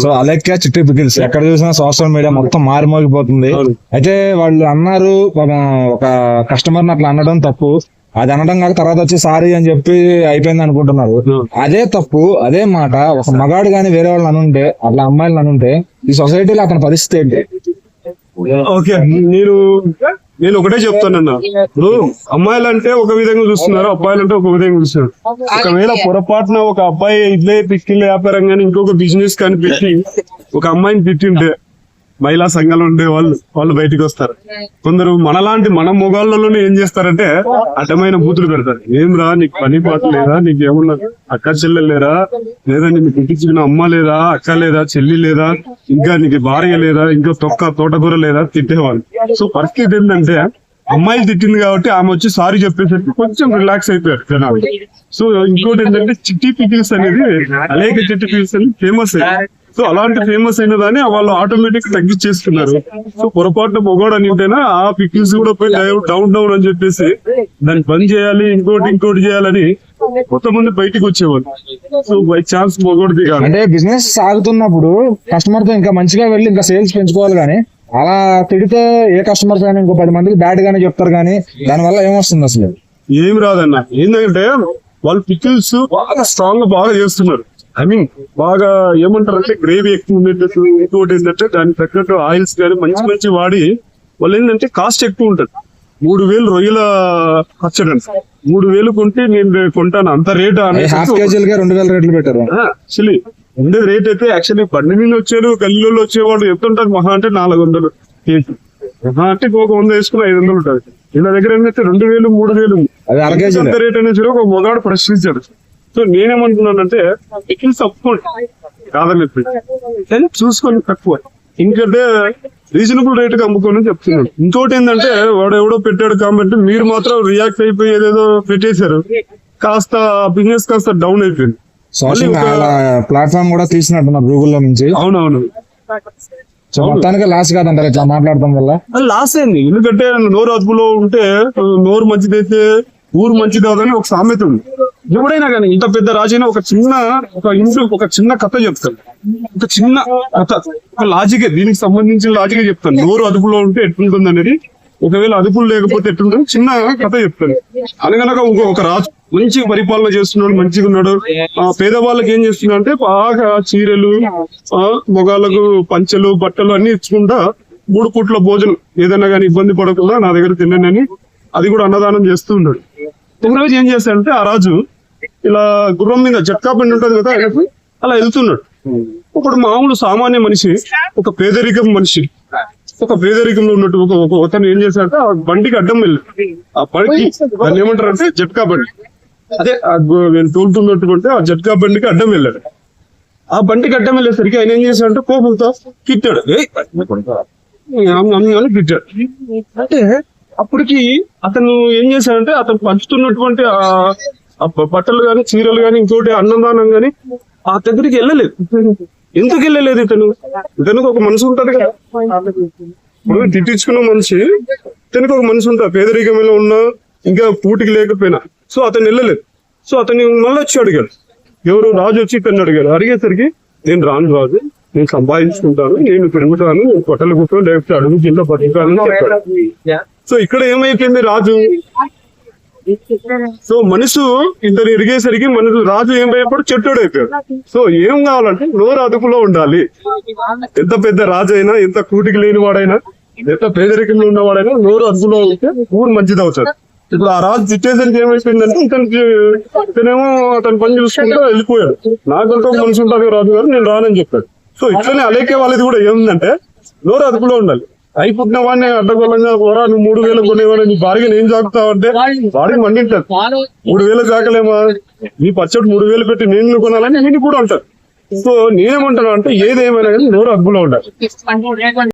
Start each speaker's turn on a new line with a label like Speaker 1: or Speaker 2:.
Speaker 1: So అలెక్కా చిట్టి pickles ఎక్కడ చూసినా సోషల్ మీడియా మొత్తం మారిమోగిపోతుంది. అయితే వాళ్ళు అన్నారు ఒక కస్టమర్ అట్లా అనడం తప్పు, అది అనడం కాక తర్వాత వచ్చి సారీ అని చెప్పి అయిపోయింది అనుకుంటున్నారు. అదే తప్పు, అదే మాట ఒక మగాడు గాని వేరే వాళ్ళని అనుంటే, అట్లా అమ్మాయిలను అనుంటే ఈ సొసైటీలో అతని పరిస్థితి ఏంటి?
Speaker 2: ఓకే, నేను ఒకటే చెప్తానన్నా, ఇప్పుడు అమ్మాయిలు అంటే ఒక విధంగా చూస్తున్నారు, అబ్బాయిలు అంటే ఒక విధంగా చూస్తున్నారు. ఒకవేళ పొరపాటున ఒక అబ్బాయి ఇట్లే పిక్కిళ్ళ వ్యాపారం కానీ ఇంకొక బిజినెస్ కానీ పెట్టి ఒక అమ్మాయిని తిట్టింటే మహిళా సంఘాలు ఉండే వాళ్ళు బయటకు వస్తారు. కొందరు మన మొగాళ్ళలోనే ఏం చేస్తారంటే అడ్డమైన బూతులు పెడతారు. ఏం రా, నీకు పని పాట లేదా, నీకు ఏమన్నా అక్క చెల్లెలు లేరా, లేదా నీకు పుట్టించిన అమ్మ లేదా, అక్క లేదా, చెల్లి లేదా, ఇంకా నీకు భార్య లేదా, ఇంకా తోటకూర లేదా తిట్టేవాళ్ళు. సో పరిస్థితి ఏంటంటే అమ్మాయిలు తిట్టింది కాబట్టి ఆమె వచ్చి సారీ చెప్పేసరికి కొంచెం రిలాక్స్ అయిపోయారు జనాలు. సో ఇంకోటి ఏంటంటే చిట్టి పికిల్స్ అనేది అనేక చిట్టి పికిల్స్ అనేది ఫేమస్ అయ్యాయి. సో అలాంటి ఫేమస్ అయిన దాన్ని వాళ్ళు ఆటోమేటిక్ తగ్గించేసుకున్నారు. సో పొరపాటున మొగోడు అని ఉంటేనా ఆ పికిల్స్ కూడా పోయి డౌన్ అని చెప్పేసి దాన్ని బంద్ చేయాలి, ఇంకోటి చేయాలని కొంతమంది బయటకు వచ్చేవాళ్ళు. సో బై ఛాన్స్ మొగోడిది కాదు.
Speaker 1: అంటే బిజినెస్ సాగుతున్నప్పుడు కస్టమర్ తో ఇంకా మంచిగా వెళ్ళి ఇంకా సేల్స్ పెంచుకోవాలి, కానీ అలా తిడితే ఏ కస్టమర్స్ అయినా ఇంకో 10 మందికి బ్యాడ్ గానే చెప్తారు, కానీ దానివల్ల ఏమొస్తుంది అసలు?
Speaker 2: ఏం రాదన్న. ఏంటంటే వాళ్ళు పికిల్స్ బాగా స్ట్రాంగ్ గా బాగా చేస్తున్నారు. ఐ మీన్ బాగా ఏమంటారు అంటే గ్రేవీ ఎక్కువ ఉండేటట్టు, ఇంకోటి ఏంటంటే దానికి తగ్గట్టు ఆయిల్స్ కానీ మంచి వాడి వాళ్ళు ఏంటంటే కాస్ట్ ఎక్కువ ఉంటుంది. 3000 రొయ్యల పచ్చడి అండి, 3000 కొంటే నేను కొంటాను అంత రేట్.
Speaker 1: హాఫ్ కేజీలుగా 2000 రేట్లు పెట్టారు.
Speaker 2: యాక్చువల్లీ ఉండే రేట్ అయితే యాక్చువల్లీ బండి మీద వచ్చాడు, గల్లీలో వచ్చేవాడు ఎంత ఉంటుంది మహా అంటే 400 కేజీ, మహా అంటే ఒక 100 వేసుకుని 500 ఉంటుంది. ఇలా దగ్గర ఏంటంటే 2000 3000 అంత రేట్ అనేది ఒక మొగాడు ప్రశ్నించాడు. సో నేనేమంటున్నానంటే పికిల్స్ తప్పుకోండి కాదని కానీ చూసుకొని తక్కువ, ఇంకంటే రీజనబుల్ రేట్ కి అమ్ముకోని చెప్తున్నాను. ఇంకోటి ఏంటంటే వాడు ఎవడో పెట్టాడు కాబట్టి మీరు మాత్రం రియాక్ట్ అయిపోయి ఏదేదో పెట్టేశారు, కాస్త బిజినెస్ కాస్త డౌన్ అయిపోయింది.
Speaker 1: ప్లాట్ఫామ్ కూడా తీసినట్టున్నారు గూగుల్లో నుంచి.
Speaker 2: అవునవును,
Speaker 1: మొత్తానికి లాస్ కాదంటారు ఇట్లా మాట్లాడటం వల్ల?
Speaker 2: లాస్ అయింది. ఎందుకంటే నోరు అదుపులో ఉంటే నోరు మంచిదైతే ఊరు మంచిది కాదని ఒక సామెత ఉంది. ఎవడైనా కానీ ఇంత పెద్ద రాజైనా ఒక చిన్న కథ చెప్తాను, ఒక చిన్న కథ, ఒక లాజికే, దీనికి సంబంధించిన లాజికే చెప్తాను. నోరు అదుపులో ఉంటే ఎట్లుంటుంది అనేది, ఒకవేళ అదుపులు లేకపోతే ఎట్లుంటుంది చిన్న కథ చెప్తాను. అనగనగా ఒక రాజు మంచిగా పరిపాలన చేస్తున్నాడు, మంచిగా ఉన్నాడు. పేదవాళ్ళకి ఏం చేస్తున్నాడు అంటే బాగా చీరలు, మొగాళ్ళకు పంచెలు, బట్టలు అన్ని ఇచ్చుకుంటా 3 పూట్ల భోజనం ఏదైనా కానీ ఇబ్బంది పడకుండా నా దగ్గర తినండి అని అది కూడా అన్నదానం చేస్తూ ఉన్నాడు. ఒకరోజు ఏం చేశాడంటే ఆ రాజు ఇలా గుర్రం మీద జట్కా బండి ఉంటది కదా, ఆయనకు అలా వెళ్తున్నాడు. ఒకడు మామూలు సామాన్య మనిషి, ఒక పేదరికంలో ఉన్నట్టు ఒక అతను ఏం చేశాడంటే ఆ బండికి అడ్డం వెళ్ళి, ఆ బండికి దాన్ని ఏమంటారు అంటే జట్కా బండి, అదే నేను తోలుతున్నట్టుకుంటే ఆ జట్కా బండికి అడ్డం వెళ్ళాడు. ఆ బండికి అడ్డం వెళ్ళేసరికి ఆయన ఏం చేశాడంటే కోపంతో తిట్టాడు, తిట్టాడు. అంటే అప్పటికి అతను ఏం చేశాడంటే అతను పంచుతున్నటువంటి ఆ బట్టలు గాని, చీరలు గాని, ఇంకోటి అన్నదానం గాని ఆ దగ్గరికి వెళ్ళలేదు. ఎందుకు వెళ్ళలేదు? ఇతనికి ఒక మనసు ఉంటది కదా, ఇప్పుడు తిట్టించుకున్న మనిషి, ఇతనికి ఒక మనసు ఉంటుంది, పేదరికంలో ఉన్నా ఇంకా పూటికి లేకపోయినా. సో అతను వెళ్ళలేదు. సో అతన్ని మళ్ళీ వచ్చి అడిగాడు, ఎవరు రాజు వచ్చి ఇతన్ని అడిగాడు. అడిగేసరికి నేను రాను రాజు, నేను సంపాదించుకుంటాను, నేను పెరుగుతాను, బట్టలు కుట్టాను, లేకపోతే అడుగు కింద బతుకుతానని చెప్పాడు. సో ఇక్కడ ఏమైపోయింది రాజు, సో మనసు ఇద్దరు ఎరిగేసరికి రాజు ఏమైపోయాడు, చెట్టోడు అయిపోయాడు. సో ఏం కావాలంటే నోరు అదుపులో ఉండాలి. ఎంత పెద్ద రాజు అయినా, ఎంత కూటికి లేని వాడైనా, ఎంత పేదరికంలో ఉన్నవాడైనా నోరు అదుపులో ఉంటే ఊరు మంచిది అవుతుంది. ఇప్పుడు ఆ రాజు తిట్టేసరికి ఏమైపోయిందంటే ఇతనేమో అతని పని చూసుకుంటూ వెళ్ళిపోయాడు. నాకంటే ఒక మనిషి ఉంటాడు రాజు గారు, నేను రానని చెప్పాడు. సో ఇట్లనే అలేకే వాళ్ళది కూడా ఏముందంటే నోరు అదుపులో ఉండాలి. అయిపుట్టిన వాడిని అడ్డగోళంగా కూడా నువ్వు 3000 కొనేవాడు, నీ భార్య ఏం సాగుతావంటే వాడికి మండింటారు. 3000 కాకలేమా, నీ పచ్చడి 3000 పెట్టి నేను కొనాలని నేను కూడా అంటారు. సో నేనేమంటాను అంటే ఏదేమైనా కానీ నోరు అదుపులో ఉండాలి.